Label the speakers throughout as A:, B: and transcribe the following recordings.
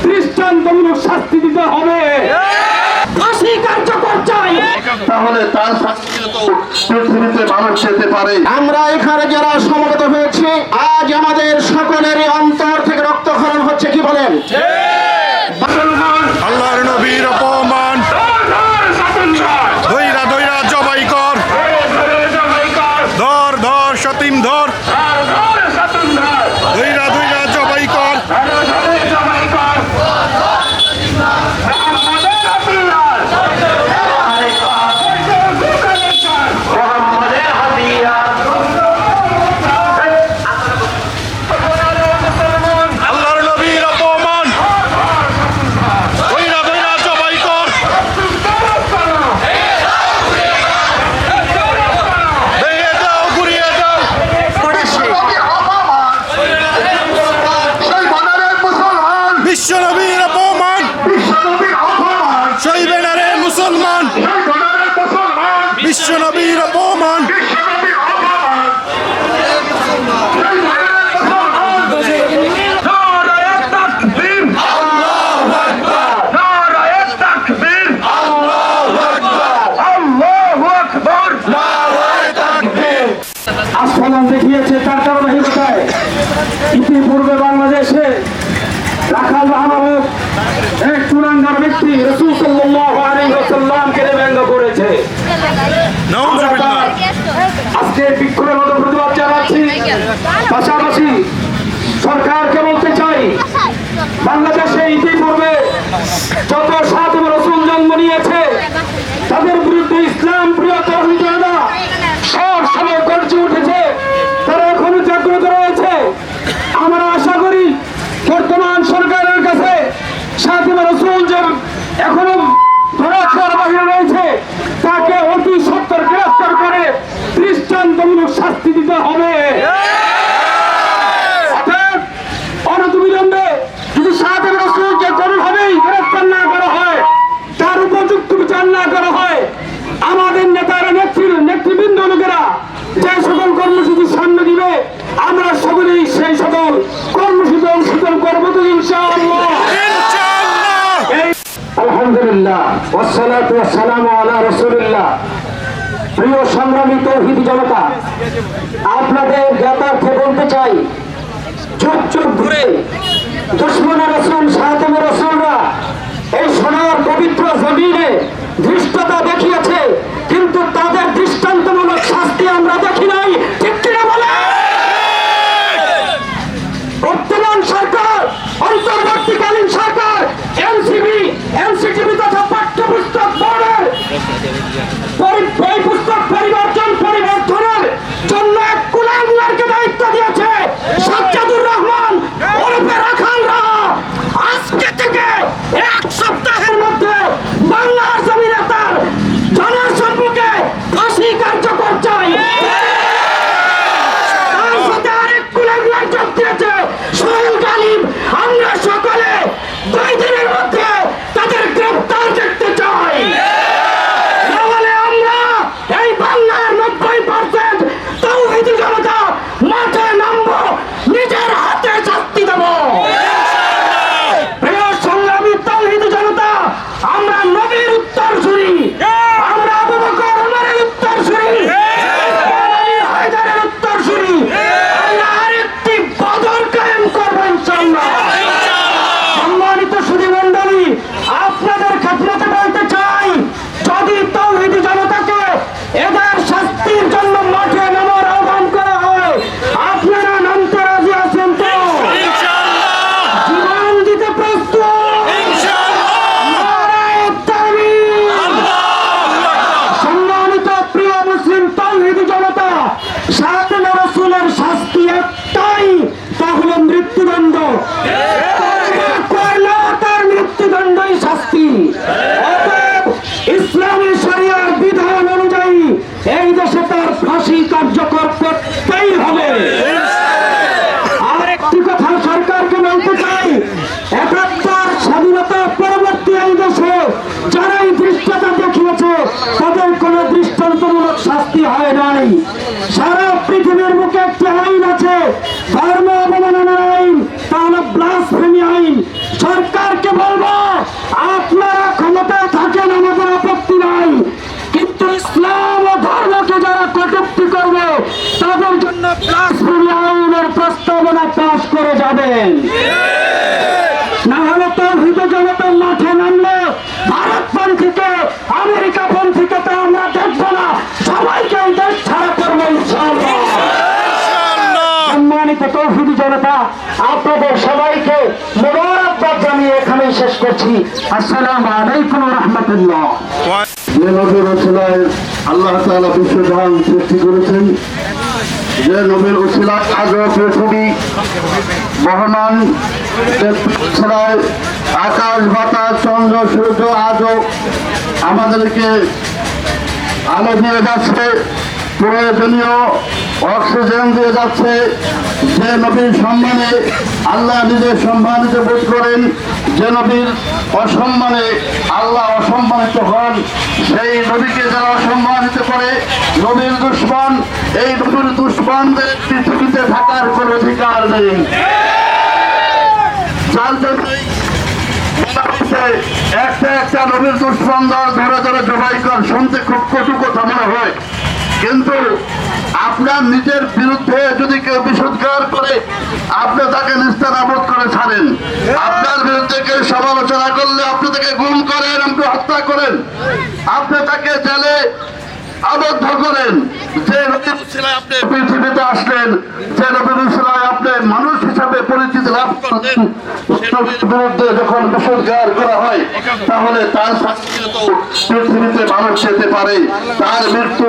A: দৃষ্টান্তমূলক শাস্তি দিতে হবে। ফাঁসি কার্যকর চাই,
B: তাহলে তার পৃথিবীতে মানুষ যেতে পারে।
A: আমরা এখানে যারা সমবেত হয়েছি, আজ আমাদের সকলেরই অন্তর থেকে রক্তক্ষরণ হচ্ছে, কি বলেন?
C: আল্লাহর নবীর অপমান, ধৈরা ধৈরা জবাই কর, ধর ধর সতীম ধর, ধৈরা ধৈরা জবাই কর। আল্লাহর নবীর অপমান, ধৈরা ধৈরা জবাই কর, ভেঙে দাও ঘুরিয়ে দাও। বিশ্বনবীর অপমান, সইবে না রে মুসলমান। বিশ্বনবীর অপমান,
A: আস্ফালন দেখিয়েছে তার ধারাবাহিকতায় ইতিপূর্বে বাংলাদেশে রাখাল মাহমুদ এক চূড়ান্ত ব্যক্তি রাসূল সাল্লাল্লাহু আলাইহি ওয়াসাল্লামকে ব্যঙ্গ করেছে।
C: নাউজুবিল্লাহ।
A: আজকে বিক্ষোভের মতো প্রতিবাদ জানাচ্ছি। পাশাপাশি সরকারকে বলতে চাই, বাংলাদেশে ইতিপূর্বে যত সাহাবা রাসূল জন্ম নিয়েছে, তাদের বিরুদ্ধে ইসলাম প্রিয় তৌহিদরা সব সময় গর্জে উঠেছে, তারা এখনো জাগ্রত রয়েছে। আমরা আশা করি বর্তমান সরকারের কাছে সাহাবা রাসূল যে এখনো ধরাছোঁয়ার বাহিরে রয়েছে, তাকে অতি সত্বর গ্রেফতার করে দৃষ্টান্তমূলক শাস্তি দিতে হবে। অতএব অনতিবিলম্বে যদি সাহাবা রাসূলকে কোনোভাবেই গ্রেফতার না করা হয়, তার উপযুক্ত বিচার না করা হয়, আমাদের নেতারা নেতৃবৃন্দ লোকেরা যে সকল কর্মসূচি সামনে দিবে, আমরা সকলেই সেই সকল কর্মসূচি অংশগ্রহণ করবো তো ইনশাআল্লাহ। আলহামদুলিল্লাহ, ওয়াসসালাতু ওয়াসসালামু আলা রাসূলিল্লাহ। প্রিয় সংগ্রামী তৌহিদি জনতা, আপনাদের জ্ঞাতার্থে বলতে চাই, যুগ যুগ ঘুরে দুশমনে রাসূল সাহাবে রাসূলরা এই সোনার পবিত্র জমিনে ধৃষ্টতা দেখিয়েছে, কিন্তু তাদের দৃষ্টান্তমূলক শাস্তি আমরা দেখি নাই। ঠিক কিনা বলে? বর্তমান সরকার, অন্তর্বর্তীকালীন সরকার, এনসিটিভি তথা পাঠ্যপুস্তক বোর্ডের বই পুস্তক পরিবর্তনের জন্য এক কুলাঙ্গারকে দায়িত্ব দিয়েছে। সাজ্জাদুর রহমান ওরফে রাখালরা আজ তৌহিদ জনতার মাঠে নামলে ভারতপন্থীকে আমেরিকাপন্থীকে তো আমরা দেখবো না, সবাইকে এই দেশ ছাড়া করবো ইনশাআল্লাহ। সম্মানিত তৌহিদ জনতা, আপনাদের সবাইকে মোবারকবাদ জানিয়ে এখানেই শেষ করছি। আসসালামু আলাইকুম ওয়া রাহমাতুল্লাহ।
B: যে নবীর ওসিলায় আল্লাহ তাআলা বিশ্বজাহান সৃষ্টি করেছেন, যে নবীর ওসিলায় আজও পৃথিবী বহমান, যে ওসিলায় আকাশ বাতাস চন্দ্র সূর্য আজও আমাদেরকে আলো দিয়ে যাচ্ছে, প্রয়োজনীয় অক্সিজেন দিয়ে যাচ্ছে, যে নবীর সম্মানে আল্লাহ নিজে সম্মানিত বোধ করেন, যে নবীর অসম্মানে আল্লাহ অসম্মানিত হন, সেই নবীকে যারা অসম্মানিত করে নবীর দুশমন, এই নবীর দুশমনদের পৃথিবীতে থাকার কোনো অধিকার নেই। যার জন্যই একটা একটা নবীর দুশমন দল ধরে ধরে জবাই কর, শুনতে খুব কটু কথা মনে হয়, কিন্তু আপনার নিজের বিরুদ্ধে যদি কেউ বিশুদ্ধার করে আপনি তাকে নিস্তারাবদ করে ছাড়েন, আপনার বিরুদ্ধে কেউ সমালোচনা করলে আপনি তাকে গুম করেন, আপনি হত্যা করেন, আপনি তাকে জেলে আবদ্ধ করেন। যে নবীর উসিলায় আপনি পৃথিবীতে আসলেন, যে নবীর উসিলায় আপনি মানুষ হিসাবে পরিচিতি লাভ করলেন, বিরুদ্ধে যখন বিশুদ্ধার করা হয় তাহলে তার শাস্তিও তো পৃথিবীতে মানুষ যেতে পারে, তার মৃত্যু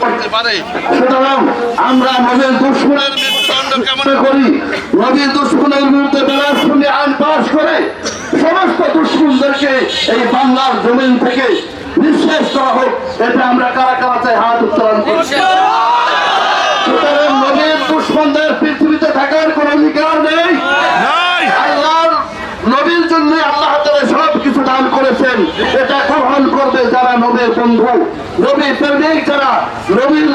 B: করতে পারে। সুতরাং আমরা নবীর দুশমনের মৃত্যুদণ্ড কেমন করি, নবীর দুশমনের বিরুদ্ধে বেলাসুনি আইন পাশ করে সমস্ত দুশমনদেরকে এই বাংলার জমিন থেকে নিঃশেষ করা হোক, এটা আমরা কারা কারা চাই হাত উত্তোলন করি। সুতরাং নবীর দুশমনদের পৃথিবীতে থাকার কোন অধিকার নেই। আল্লাহর নবীর জন্য আল্লাহ তাআলা সব কিছু দান করেছেন, এটা গ্রহণ করবে যারা নবীর বন্ধু, নবীর প্রেমিক, যারা নবীর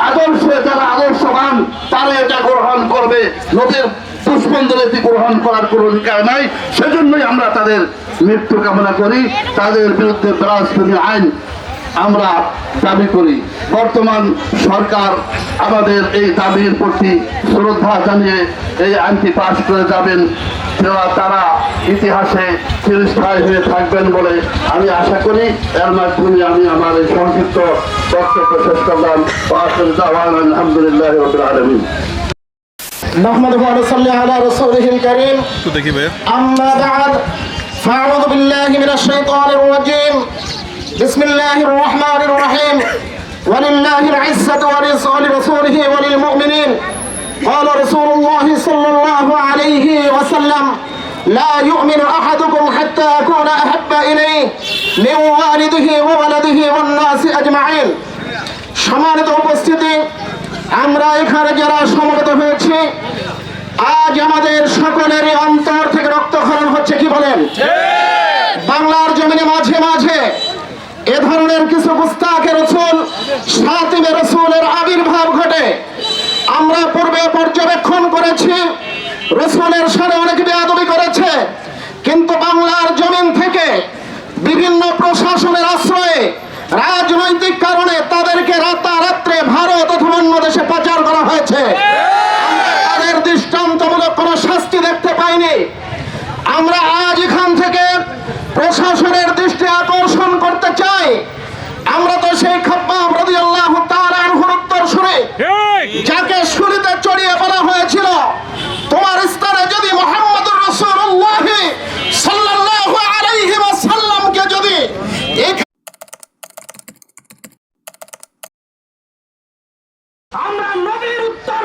B: আদর্শে যারা আদর্শবান, তারা এটা গ্রহণ করবে। নবীর দুশমনদের এটি গ্রহণ করার কোনো অধিকার নাই। সেজন্যই আমরা তাদের মৃত্যু কামনা করি, তাদের বিরুদ্ধে বেলাসুনি আইন আমরা দাবি করি। বর্তমান সরকার আমাদের এই দাবির প্রতি শ্রদ্ধা জানিয়ে এই আইনটি পাশ করে যাবেন, তারা ইতিহাসে চিরস্থায়ী হয়ে থাকবেন বলে আমি আশা করি। এর মাধ্যমে আমি আমার এই সংক্ষিপ্ত বক্তব্য শেষ করলাম। আলহামদুলিল্লাহ রাব্বিল আলামিন।
A: نحمده ونصلي على رسوله الكريم أما بعد فأعوذ بالله من الشيطان الرجيم بسم الله الرحمن الرحيم ولله العزة ولرسوله وللمؤمنين قال رسول الله صلى الله عليه وسلم لا يؤمن أحدكم حتى أكون أحب إليه من والده وولده والناس أجمعين সম্মানিত উপস্থিতি, আমরা এখানে যারা সমবেত হয়েছি, আজ আমাদের সকলেরই অন্তর থেকে রক্তক্ষরণ হচ্ছে, কি বলেন? বাংলার জমিনে মাঝে মাঝে এ ধরনের কিছু গুস্তাখে রাসূল, শাতিমে রাসূলের আবির্ভাব ঘটে। আমরা পূর্বে পর্যবেক্ষণ করেছি রাসূলের সাথে অনেক বেয়াদবি করেছে, কিন্তু বাংলার জমিন থেকে বিভিন্ন প্রশাসনের আশ্রয়ে রাজনৈতিক কারণে তাদেরকে রাতারাত্রে ভারত অথবা অন্য দেশে পাচার করা হয়েছে। তাদের দৃষ্টান্তমূলক কোনো শাস্তি দেখতে পাইনি। আমরা আজ এখান থেকে প্রশাসনের দৃষ্টি আকর্ষণ করতে চাই। আমরা তো সেই খাব্বাব রাদিয়াল্লাহু তাআলা আনহুর উত্তর শুনে, যাকে শুলিতে চড়িয়ে বলা হয়েছিল, তোমার স্থানে যদি মুহাম্মদুর রাসূলুল্লাহ সাল্লাল্লাহু আলাইহি ওয়াসাল্লামকে যদি আমরা নবীর উত্তর